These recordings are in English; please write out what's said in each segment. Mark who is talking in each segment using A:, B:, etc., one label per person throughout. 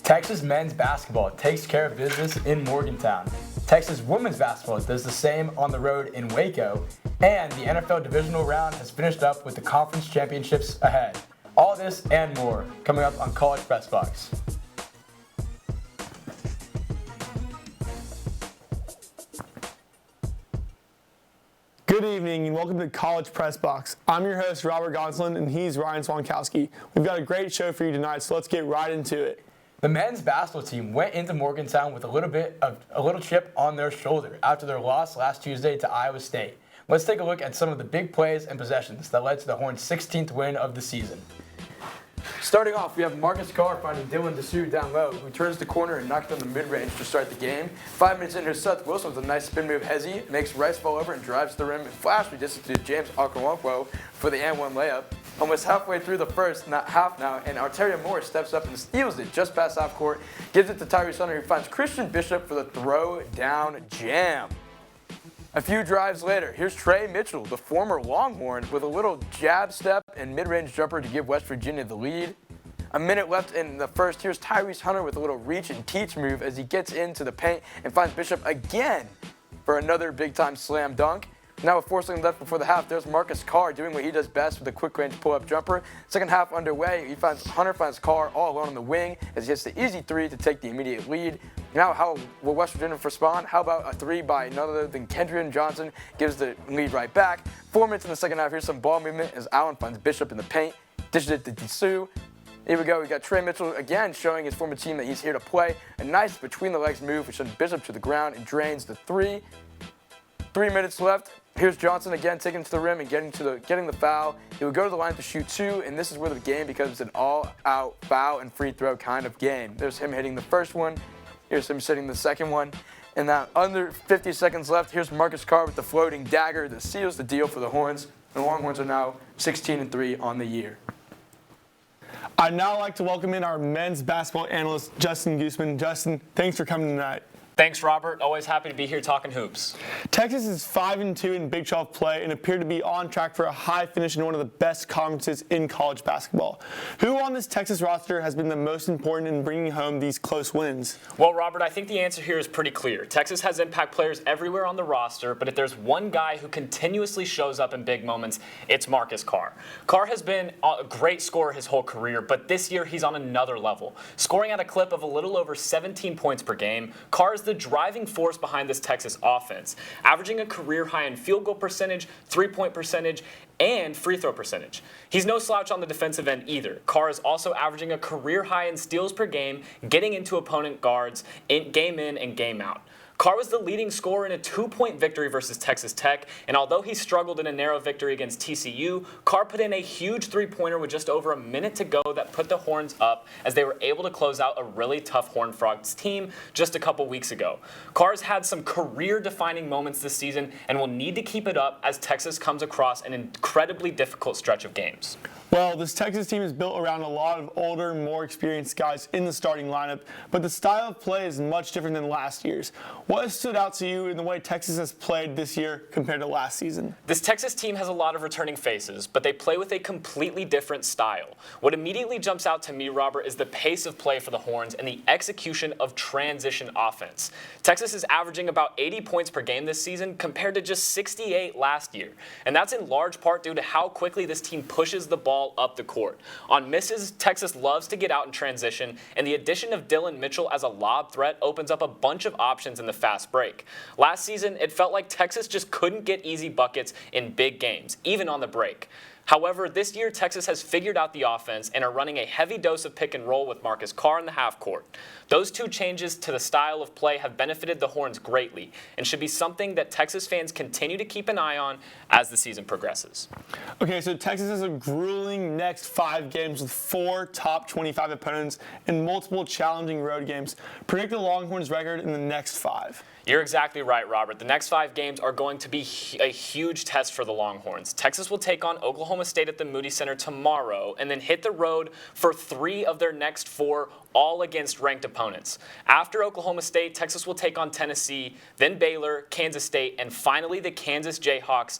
A: Texas men's basketball takes care of business in Morgantown. Texas women's basketball does the same on the road in Waco. And the NFL divisional round has finished up with the conference championships ahead. All this and more coming up on College Press Box.
B: Good evening and welcome to College Press Box. I'm your host, Robert Gonsoulin, and he's Ryan Swantkowski. We've got a great show for you tonight, so let's get right into it.
A: The men's basketball team went into Morgantown with a little chip on their shoulder after their loss last Tuesday to Iowa State. Let's take a look at some of the big plays and possessions that led to the Horns' 16th win of the season. Starting off, we have Marcus Carr finding Dylan Dessou down low, who turns the corner and knocks down the mid-range to start the game. 5 minutes into, Seth Wilson with a nice spin move hezzy, makes Rice fall over and drives to the rim and flash distance to James Okoronkwo for the and-one layup. Almost halfway through the first, not half now, and Arteria Moore steps up and steals it just past half court, gives it to Tyrese Hunter, who finds Christian Bishop for the throw-down jam. A few drives later, here's Trey Mitchell, the former Longhorn, with a little jab step and mid-range jumper to give West Virginia the lead. A minute left in the first, here's Tyrese Hunter with a little reach and teach move as he gets into the paint and finds Bishop again for another big-time slam dunk. Now with 4 seconds left before the half, there's Marcus Carr doing what he does best with a quick-range pull-up jumper. Second half underway, Hunter finds Carr all alone on the wing as he hits the easy three to take the immediate lead. Now how will West Virginia respond? How about a three by none other than Kendrion Johnson gives the lead right back. 4 minutes in the second half, here's some ball movement as Allen finds Bishop in the paint, dishes it to Dessou. Here we go, we got Trey Mitchell again showing his former team that he's here to play. A nice between-the-legs move which sends Bishop to the ground and drains the three. 3 minutes left. Here's Johnson again taking it to the rim and getting the foul. He would go to the line to shoot 2, and this is where the game becomes an all-out foul and free throw kind of game. There's him hitting the first one. Here's him hitting the second one. And now under 50 seconds left, here's Marcus Carr with the floating dagger that seals the deal for the Horns. The Longhorns are now 16-3 on the year.
B: I'd now like to welcome in our men's basketball analyst, Justin Goosman. Justin, thanks for coming tonight.
C: Thanks, Robert. Always happy to be here talking hoops.
B: Texas is 5-2 in Big 12 play and appear to be on track for a high finish in one of the best conferences in college basketball. Who on this Texas roster has been the most important in bringing home these close wins?
C: Well, Robert, I think the answer here is pretty clear. Texas has impact players everywhere on the roster, but if there's one guy who continuously shows up in big moments, it's Marcus Carr. Carr has been a great scorer his whole career, but this year he's on another level. Scoring at a clip of a little over 17 points per game, Carr is the driving force behind this Texas offense, averaging a career high in field goal percentage, three-point percentage, and free throw percentage. He's no slouch on the defensive end either. Carr is also averaging a career high in steals per game, getting into opponent guards game in and game out. Carr was the leading scorer in a 2-point victory versus Texas Tech, and although he struggled in a narrow victory against TCU, Carr put in a huge three-pointer with just over a minute to go that put the Horns up as they were able to close out a really tough Horned Frogs team just a couple weeks ago. Carr's had some career-defining moments this season and will need to keep it up as Texas comes across an incredibly difficult stretch of games.
B: Well, this Texas team is built around a lot of older, more experienced guys in the starting lineup, but the style of play is much different than last year's. What has stood out to you in the way Texas has played this year compared to last season?
C: This Texas team has a lot of returning faces, but they play with a completely different style. What immediately jumps out to me, Robert, is the pace of play for the Horns and the execution of transition offense. Texas is averaging about 80 points per game this season compared to just 68 last year, and that's in large part due to how quickly this team pushes the ball up the court. On misses, Texas loves to get out in transition, and the addition of Dylan Mitchell as a lob threat opens up a bunch of options in the fast break. Last season, it felt like Texas just couldn't get easy buckets in big games, even on the break. However, this year, Texas has figured out the offense and are running a heavy dose of pick and roll with Marcus Carr in the half court. Those two changes to the style of play have benefited the Horns greatly and should be something that Texas fans continue to keep an eye on as the season progresses.
B: Okay, so Texas has a grueling next 5 games with 4 top 25 opponents and multiple challenging road games. Predict the Longhorns' record in the next 5.
C: You're exactly right, Robert. The next 5 games are going to be a huge test for the Longhorns. Texas will take on Oklahoma State at the Moody Center tomorrow and then hit the road for 3 of their next 4, all against ranked opponents. After Oklahoma State, Texas will take on Tennessee, then Baylor, Kansas State, and finally the Kansas Jayhawks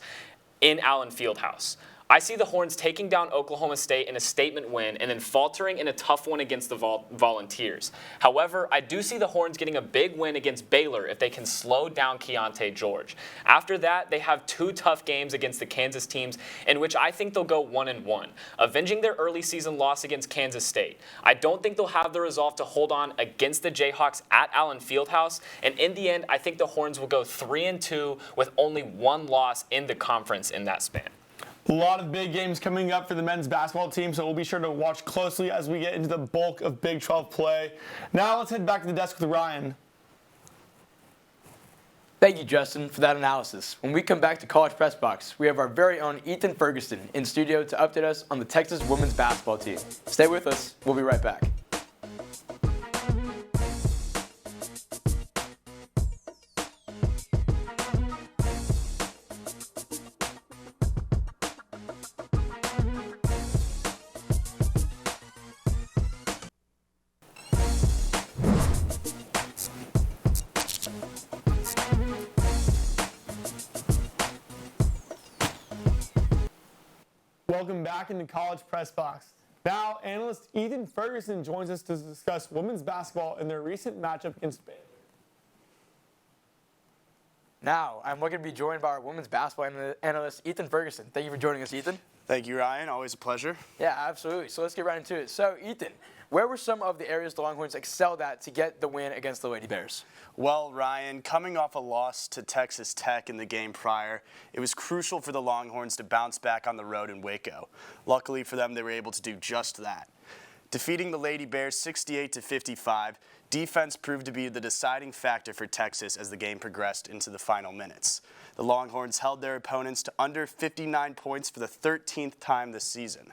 C: in Allen Fieldhouse. I see the Horns taking down Oklahoma State in a statement win and then faltering in a tough one against the Volunteers. However, I do see the Horns getting a big win against Baylor if they can slow down Keontae George. After that, they have 2 tough games against the Kansas teams in which I think they'll go 1-1, avenging their early season loss against Kansas State. I don't think they'll have the resolve to hold on against the Jayhawks at Allen Fieldhouse, and in the end, I think the Horns will go 3-2 with only 1 loss in the conference in that span.
B: A lot of big games coming up for the men's basketball team, so we'll be sure to watch closely as we get into the bulk of Big 12 play. Now let's head back to the desk with Ryan.
A: Thank you, Justin, for that analysis. When we come back to College Press Box, we have our very own Ethan Ferguson in studio to update us on the Texas women's basketball team. Stay with us. We'll be right back.
B: Welcome back into College Press Box. Now, analyst Ethan Ferguson joins us to discuss women's basketball in their recent matchup against Baylor.
A: Now, I'm looking to be joined by our women's basketball analyst, Ethan Ferguson. Thank you for joining us, Ethan.
D: Thank you, Ryan. Always a pleasure.
A: Yeah, absolutely. So let's get right into it. So, Ethan, where were some of the areas the Longhorns excelled at to get the win against the Lady Bears?
D: Well, Ryan, coming off a loss to Texas Tech in the game prior, it was crucial for the Longhorns to bounce back on the road in Waco. Luckily for them, they were able to do just that. Defeating the Lady Bears 68-55, defense proved to be the deciding factor for Texas as the game progressed into the final minutes. The Longhorns held their opponents to under 59 points for the 13th time this season.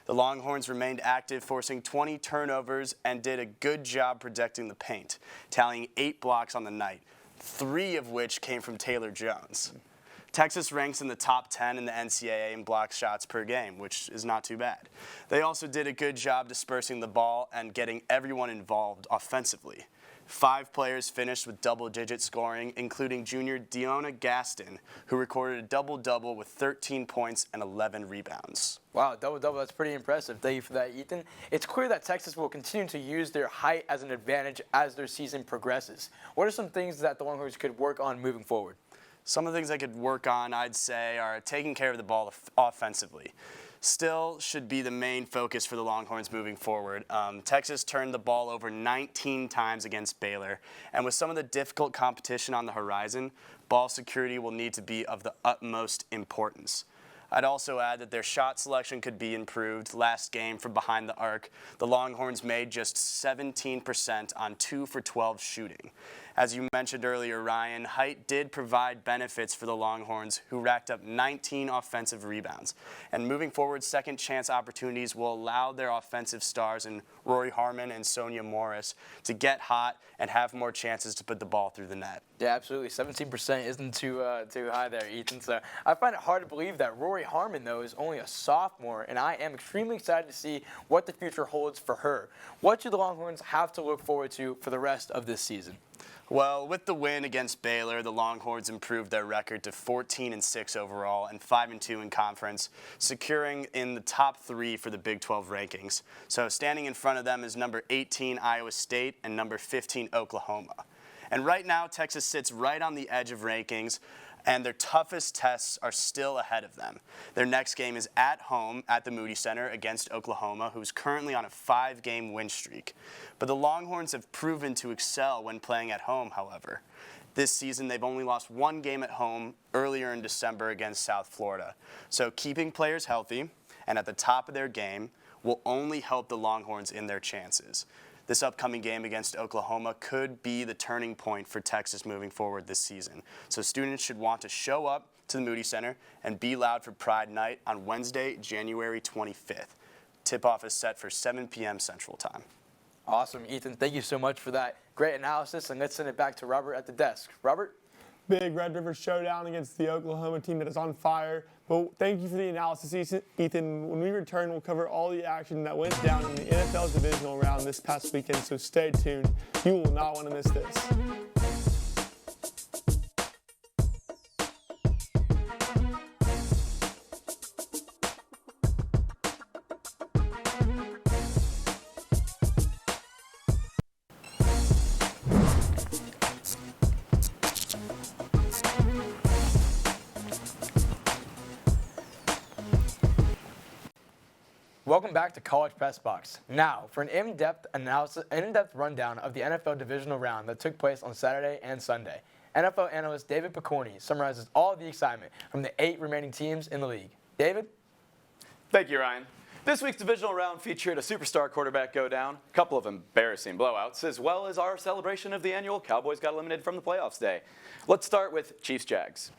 D: The Longhorns remained active, forcing 20 turnovers and did a good job protecting the paint, tallying 8 blocks on the night, 3 of which came from Taylor Jones. Texas ranks in the top 10 in the NCAA in block shots per game, which is not too bad. They also did a good job dispersing the ball and getting everyone involved offensively. 5 players finished with double-digit scoring, including junior Deonna Gaston, who recorded a double-double with 13 points and 11 rebounds.
A: Wow, double-double, that's pretty impressive. Thank you for that, Ethan. It's clear that Texas will continue to use their height as an advantage as their season progresses. What are some things that the Longhorns could work on moving forward?
D: Some of the things I could work on, I'd say, are taking care of the ball offensively. Still should be the main focus for the Longhorns moving forward. Texas turned the ball over 19 times against Baylor, and with some of the difficult competition on the horizon, ball security will need to be of the utmost importance. I'd also add that their shot selection could be improved. Last game from behind the arc, the Longhorns made just 17% on 2 for 12 shooting. As you mentioned earlier, Ryan, height did provide benefits for the Longhorns, who racked up 19 offensive rebounds. And moving forward, second chance opportunities will allow their offensive stars in Rory Harmon and Sonia Morris to get hot and have more chances to put the ball through the net.
A: Yeah, absolutely. 17% isn't too high there, Ethan. So I find it hard to believe that Rory Harmon, though, is only a sophomore, and I am extremely excited to see what the future holds for her. What do the Longhorns have to look forward to for the rest of this season?
D: Well, with the win against Baylor, the Longhorns improved their record to 14-6 overall and 5-2 in conference, securing in the top 3 for the Big 12 rankings. So standing in front of them is number 18 Iowa State and number 15 Oklahoma. And right now, Texas sits right on the edge of rankings, and their toughest tests are still ahead of them. Their next game is at home at the Moody Center against Oklahoma, who's currently on a 5-game win streak. But the Longhorns have proven to excel when playing at home, however. This season, they've only lost 1 game at home earlier in December against South Florida. So keeping players healthy and at the top of their game will only help the Longhorns in their chances. This upcoming game against Oklahoma could be the turning point for Texas moving forward this season. So students should want to show up to the Moody Center and be loud for Pride Night on Wednesday, January 25th. Tip-off is set for 7 p.m. Central Time.
A: Awesome, Ethan. Thank you so much for that great analysis, and let's send it back to Robert at the desk. Robert?
B: Big Red River showdown against the Oklahoma team that is on fire. But thank you for the analysis, Ethan. When we return, we'll cover all the action that went down in the NFL's divisional round this past weekend, so stay tuned. You will not want to miss this.
A: Welcome back to College Press Box. Now, for an in-depth rundown of the NFL divisional round that took place on Saturday and Sunday. NFL analyst David Pokorny summarizes all of the excitement from the 8 remaining teams in the league. David?
E: Thank you, Ryan. This week's divisional round featured a superstar quarterback go down, a couple of embarrassing blowouts, as well as our celebration of the annual Cowboys got eliminated from the playoffs day. Let's start with Chiefs-Jags.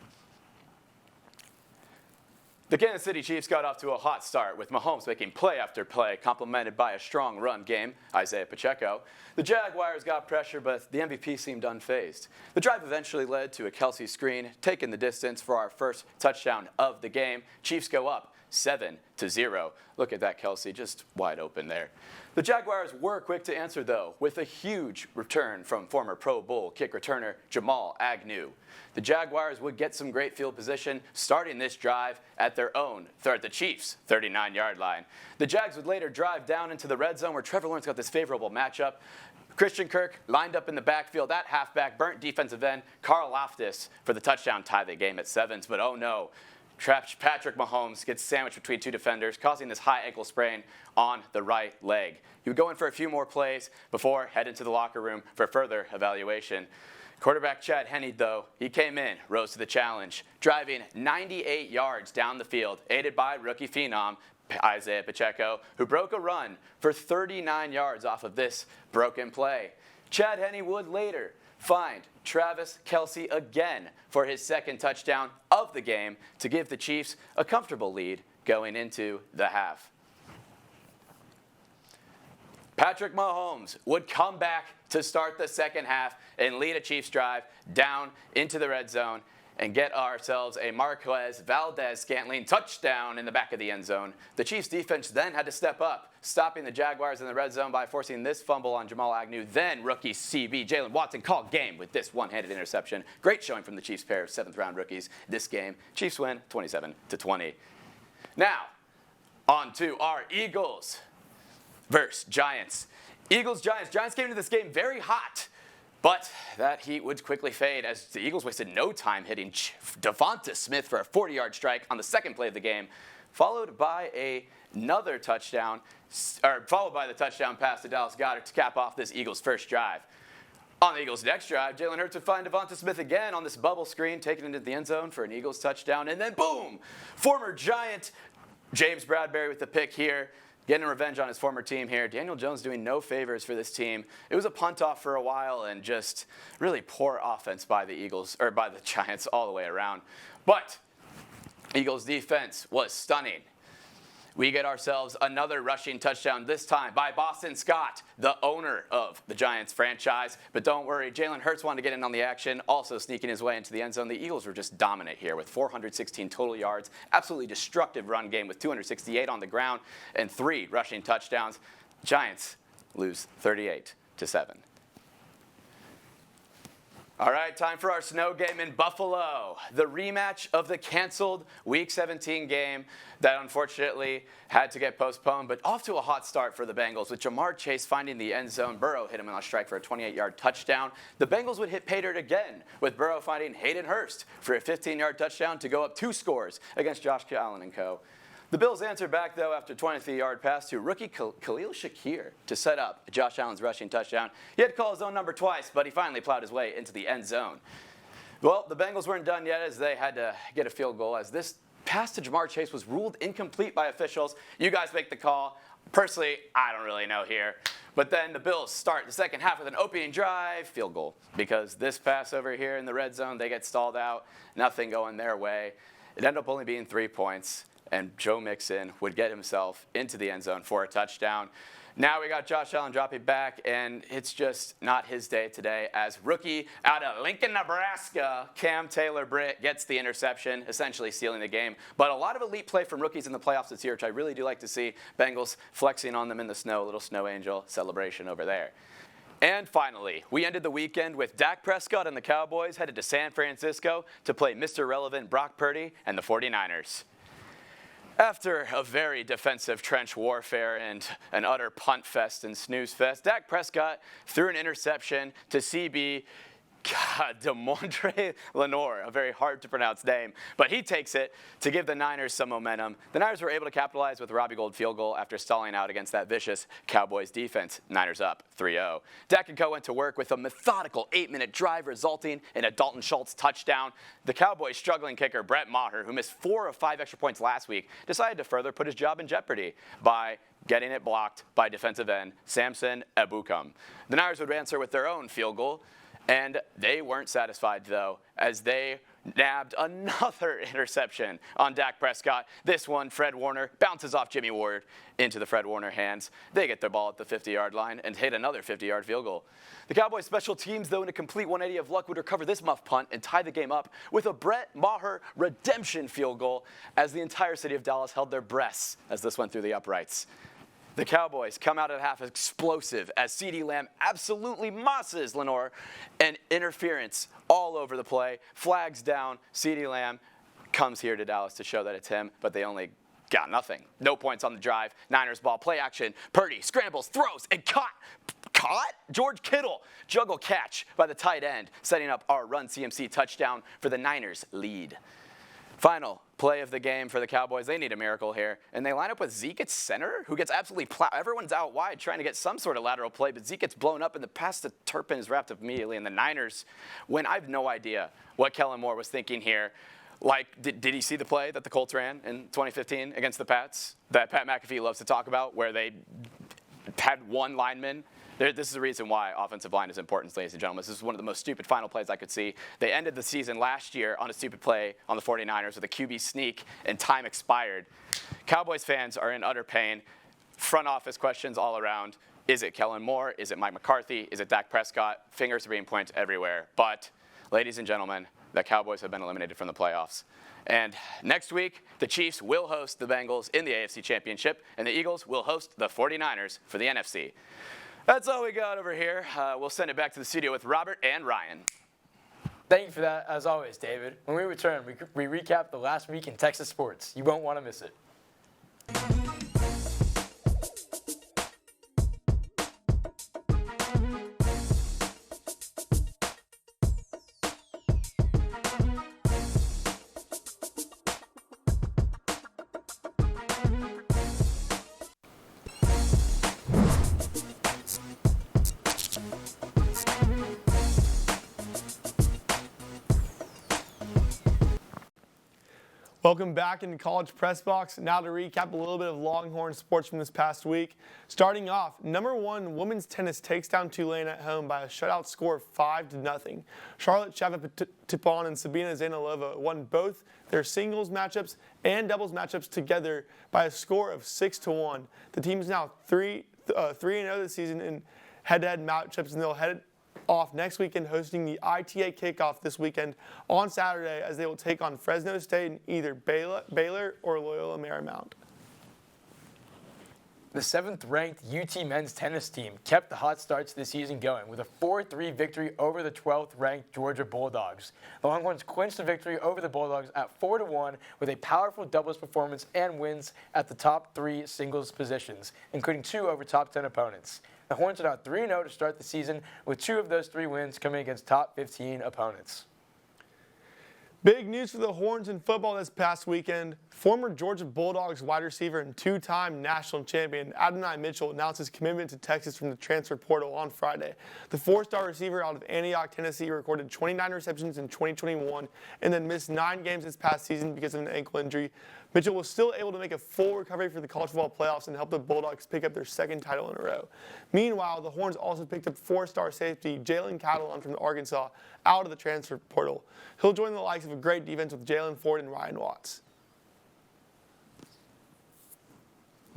E: The Kansas City Chiefs got off to a hot start with Mahomes making play after play, complemented by a strong run game, Isaiah Pacheco. The Jaguars got pressure, but the MVP seemed unfazed. The drive eventually led to a Kelsey screen, taking the distance for our first touchdown of the game. Chiefs go up 7-0. Look at that, Kelsey, just wide open there. The Jaguars were quick to answer, though, with a huge return from former Pro Bowl kick returner Jamal Agnew. The Jaguars would get some great field position, starting this drive at the Chiefs' 39-yard line. The Jags would later drive down into the red zone where Trevor Lawrence got this favorable matchup. Christian Kirk lined up in the backfield at halfback, burnt defensive end Karl Loftus for the touchdown tie the game at 7. But oh no, Patrick Mahomes gets sandwiched between 2 defenders, causing this high ankle sprain on the right leg. He would go in for a few more plays before heading to the locker room for further evaluation. Quarterback Chad Henne, though, he came in, rose to the challenge, driving 98 yards down the field, aided by rookie phenom Isaiah Pacheco, who broke a run for 39 yards off of this broken play. Chad Henne would later find Travis Kelce again for his second touchdown of the game to give the Chiefs a comfortable lead going into the half. Patrick Mahomes would come back to start the second half and lead a Chiefs drive down into the red zone and get ourselves a Marquez Valdez-Scantling touchdown in the back of the end zone. The Chiefs defense then had to step up, stopping the Jaguars in the red zone by forcing this fumble on Jamal Agnew. Then rookie CB Jalen Watson called game with this one-handed interception. Great showing from the Chiefs pair of 7th-round rookies this game. Chiefs win 27-20. Now, on to our Eagles versus Giants. Eagles-Giants. Giants came into this game very hot. But that heat would quickly fade as the Eagles wasted no time hitting Devonta Smith for a 40-yard strike on the second play of the game, followed by the touchdown pass to Dallas Goedert to cap off this Eagles' first drive. On the Eagles' next drive, Jalen Hurts would find Devonta Smith again on this bubble screen, taking it into the end zone for an Eagles touchdown, and then boom! Former Giant James Bradbury with the pick here. Getting revenge on his former team here. Daniel Jones doing no favors for this team. It was a punt off for a while and just really poor offense by the Giants all the way around. But Eagles defense was stunning. We get ourselves another rushing touchdown, this time by Boston Scott, the owner of the Giants franchise. But don't worry, Jalen Hurts wanted to get in on the action, also sneaking his way into the end zone. The Eagles were just dominant here with 416 total yards, absolutely destructive run game with 268 on the ground and 3 rushing touchdowns. Giants lose 38-7. All right, time for our snow game in Buffalo. The rematch of the canceled Week 17 game that unfortunately had to get postponed, but off to a hot start for the Bengals with Jamar Chase finding the end zone. Burrow hit him on a strike for a 28-yard touchdown. The Bengals would hit pay dirt again with Burrow finding Hayden Hurst for a 15-yard touchdown to go up 2 scores against Josh Allen and co. The Bills answered back, though, after a 23-yard pass to rookie Khalil Shakir to set up Josh Allen's rushing touchdown. He had to call his own number twice, but he finally plowed his way into the end zone. Well, the Bengals weren't done yet as they had to get a field goal as this pass to Jamar Chase was ruled incomplete by officials. You guys make the call. Personally, I don't really know here. But then the Bills start the second half with an opening drive, field goal. Because this pass over here in the red zone, they get stalled out, nothing going their way. It ended up only being 3 points. And Joe Mixon would get himself into the end zone for a touchdown. Now we got Josh Allen dropping back, and it's just not his day today as rookie out of Lincoln, Nebraska, Cam Taylor-Britt gets the interception, essentially sealing the game. But a lot of elite play from rookies in the playoffs this year, which I really do like to see. Bengals flexing on them in the snow, little snow angel celebration over there. And finally, we ended the weekend with Dak Prescott and the Cowboys headed to San Francisco to play Mr. Relevant Brock Purdy and the 49ers. After a very defensive trench warfare and an utter punt fest and snooze fest, Dak Prescott threw an interception to CB Demondre Lenore, a very hard to pronounce name, but he takes it to give the Niners some momentum. The Niners were able to capitalize with a Robbie Gould field goal after stalling out against that vicious Cowboys defense. Niners up 3-0. Dak and Co went to work with a methodical 8-minute drive resulting in a Dalton Schultz touchdown. The Cowboys' struggling kicker Brett Maher, who missed 4 of 5 extra points last week, decided to further put his job in jeopardy by getting it blocked by defensive end Samson Ebukam. The Niners would answer with their own field goal, and they weren't satisfied, though, as they nabbed another interception on Dak Prescott. This one, Fred Warner, bounces off Jimmy Ward into the Fred Warner hands. They get the ball at the 50-yard line and hit another 50-yard field goal. The Cowboys' special teams, though, in a complete 180 of luck, would recover this muff punt and tie the game up with a Brett Maher redemption field goal as the entire city of Dallas held their breaths as this went through the uprights. The Cowboys come out at half explosive as CeeDee Lamb absolutely mosses Lenore, and interference all over the play. Flags down. CeeDee Lamb comes here to Dallas to show that it's him, but they only got nothing. No points on the drive. Niners ball, play action. Purdy scrambles, throws, and caught? George Kittle, juggle catch by the tight end, setting up our run CMC touchdown for the Niners lead. Final play of the game for the Cowboys. They need a miracle here. And they line up with Zeke at center, who gets absolutely plowed. Everyone's out wide trying to get some sort of lateral play, but Zeke gets blown up, and the pass to Turpin is wrapped up immediately. And the Niners win. I have no idea what Kellen Moore was thinking here. Like, did he see the play that the Colts ran in 2015 against the Pats that Pat McAfee loves to talk about, where they had one lineman? This is the reason why offensive line is important, ladies and gentlemen. This is one of the most stupid final plays I could see. They ended the season last year on a stupid play on the 49ers with a QB sneak, and time expired. Cowboys fans are in utter pain. Front office questions all around. Is it Kellen Moore? Is it Mike McCarthy? Is it Dak Prescott? Fingers are being pointed everywhere. But, ladies and gentlemen, the Cowboys have been eliminated from the playoffs. And next week, the Chiefs will host the Bengals in the AFC Championship, and the Eagles will host the 49ers for the NFC. That's all we got over here. We'll send it back to the studio with Robert and Ryan.
A: Thank you for that, as always, David. When we return, we recap the last week in Texas sports. You won't want to miss it.
B: Welcome back into College Press Box. Now to recap a little bit of Longhorn sports from this past week. Starting off, #1 women's tennis takes down Tulane at home by a shutout score of 5-0. Charlotte Shavapatipon and Sabina Zanilova won both their singles matchups and doubles matchups together by a score of 6-1. The team is now 3-0 this season in head-to-head matchups, and they'll head off next weekend hosting the ITA kickoff this weekend on Saturday, as they will take on Fresno State in either Baylor or Loyola Marymount.
A: The 7th-ranked UT men's tennis team kept the hot start to the season going with a 4-3 victory over the 12th-ranked Georgia Bulldogs. The Longhorns clinched the victory over the Bulldogs at 4-1 with a powerful doubles performance and wins at the top 3 singles positions, including 2 over top 10 opponents. The Horns are now 3-0 to start the season, with 2 of those 3 wins coming against top 15 opponents.
B: Big news for the Horns in football this past weekend. Former Georgia Bulldogs wide receiver and 2-time national champion Adonai Mitchell announced his commitment to Texas from the transfer portal on Friday. The 4-star receiver out of Antioch, Tennessee, recorded 29 receptions in 2021 and then missed 9 games this past season because of an ankle injury. Mitchell was still able to make a full recovery for the college football playoffs and help the Bulldogs pick up their 2nd title in a row. Meanwhile, the Horns also picked up 4-star safety Jalen Catalon from Arkansas out of the transfer portal. He'll join the likes of a great defense with Jalen Ford and Ryan Watts.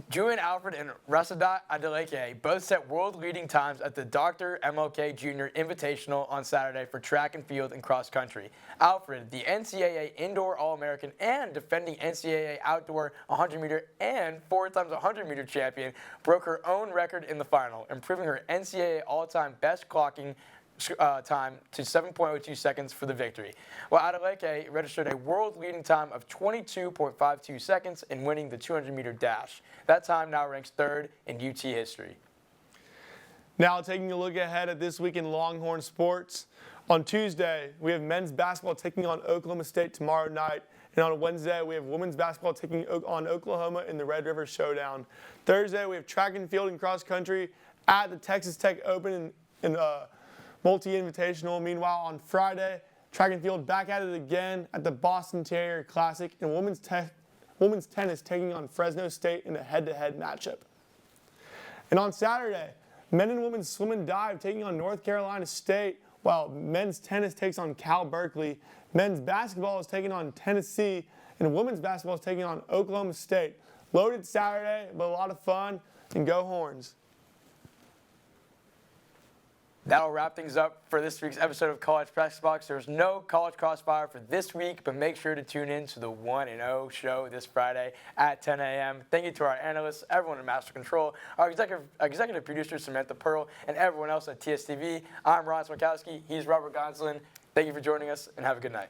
A: Julian Alfred and Rasadat Adeleke both set world-leading times at the Dr. MLK Jr. Invitational on Saturday for track and field and cross country. Alfred, the NCAA Indoor All-American and defending NCAA Outdoor 100-meter and 4x 100-meter champion, broke her own record in the final, improving her NCAA all-time best clocking time to 7.02 seconds for the victory, while Adeleke registered a world-leading time of 22.52 seconds in winning the 200-meter dash. That time now ranks 3rd in UT history.
B: Now taking a look ahead at this week in Longhorn sports. On Tuesday, we have men's basketball taking on Oklahoma State tomorrow night. And on Wednesday, we have women's basketball taking on Oklahoma in the Red River Showdown. Thursday, we have track and field and cross country at the Texas Tech Open and multi-invitational. Meanwhile, on Friday, track and field back at it again at the Boston Terrier Classic, and women's tennis taking on Fresno State in a head-to-head matchup. And on Saturday, men and women's swim and dive taking on North Carolina State, while men's tennis takes on Cal Berkeley. Men's basketball is taking on Tennessee, and women's basketball is taking on Oklahoma State. Loaded Saturday, but a lot of fun, and go Horns.
A: That'll wrap things up for this week's episode of College Press Box. There's no College Crossfire for this week, but make sure to tune in to the 1-0 show this Friday at 10 a.m. Thank you to our analysts, everyone in Master Control, our executive producer, Samantha Pearl, and everyone else at TSTV. I'm Ron Swantkowski. He's Robert Gonsoulin. Thank you for joining us, and have a good night.